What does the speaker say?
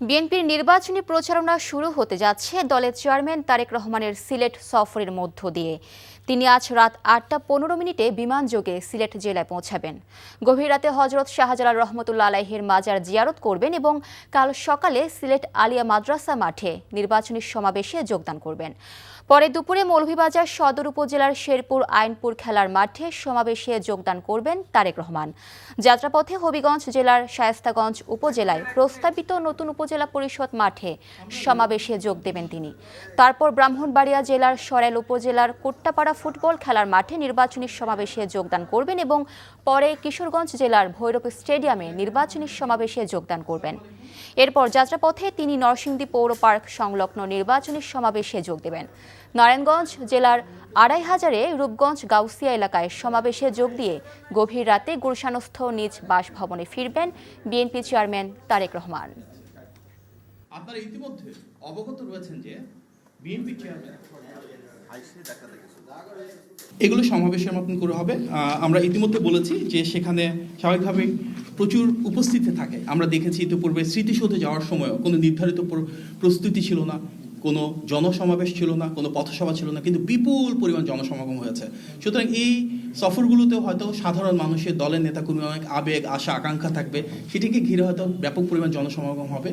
বিএনপির নির্বাচনী প্রচারণা শুরু হতে যাচ্ছে দলের চেয়ারম্যান তারেক রহমানের সিলেট সফরের মধ্য দিয়ে। তিনি আজ রাত ৮টা ১৫ বিমানযোগে সিলেট জেলায় পৌঁছাবেন। গভীর রাতে হজরত শাহজালাল রহমতুল্লাহ আলাইহির মাজার জিয়ারত করবেন এবং কাল সকালে সিলেট আলিয়া মাদ্রাসা মাঠে নির্বাচনী সমাবেশে যোগদান করবেন। পরে দুপুরে মৌলভীবাজার সদর উপজেলার শেরপুর আইনপুর খেলার মাঠে সমাবেশে যোগদান করবেন তারেক রহমান। যাত্রাপথে হবিগঞ্জ জেলার শায়েস্তাগঞ্জ উপজেলায় প্রস্তাবিত নতুন উপজেলা পরিষদ মাঠে সমাবেশে যোগ দেবেন তিনি। তারপর ব্রাহ্মণবাড়িয়া জেলার সরাইল উপজেলার কোট্টাপাড়া ফুটবল খেলার মাঠে নির্বাচনী সমাবেশে যোগদান করবেন এবং পরে কিশোরগঞ্জ জেলার ভৈরব স্টেডিয়ামে নির্বাচনী সমাবেশে যোগদান করবেন। এরপর যাত্রাপথে তিনি নরসিংদী পৌর পার্ক সংলগ্ন নির্বাচনী সমাবেশে যোগ দেবেন। নারায়ণগঞ্জ জেলার আড়াইহাজারে রূপগঞ্জ গাউসিয়া এলাকায় সমাবেশে যোগ দিয়ে গভীর রাতে গুলশানস্থ নিজ বাসভবনে ফিরবেন বিএনপি চেয়ারম্যান তারেক রহমান। আপনারা ইতিমধ্যে অবগত রয়েছেন যে বিএনপি চেয়ারম্যান এগুলো সমাবেশের মতন করে হবে। আমরা ইতিমধ্যে বলেছি যে সেখানে স্বাভাবিকভাবে প্রচুর উপস্থিতি থাকে। আমরা দেখেছি ইতিপূর্বে স্মৃতিসৌধে যাওয়ার সময়ও কোনো নির্ধারিত প্রস্তুতি ছিল না, কোনো জনসমাবেশ ছিল না, কোনো পথসভা ছিল না, কিন্তু বিপুল পরিমাণ জনসমাগম হয়েছে। সুতরাং এই সফরগুলোতেও হয়তো সাধারণ মানুষের দলের নেতাকর্মী অনেক আবেগ আশা আকাঙ্ক্ষা থাকবে, সেটিকে ঘিরে হয়তো ব্যাপক পরিমাণ জনসমাগম হবে।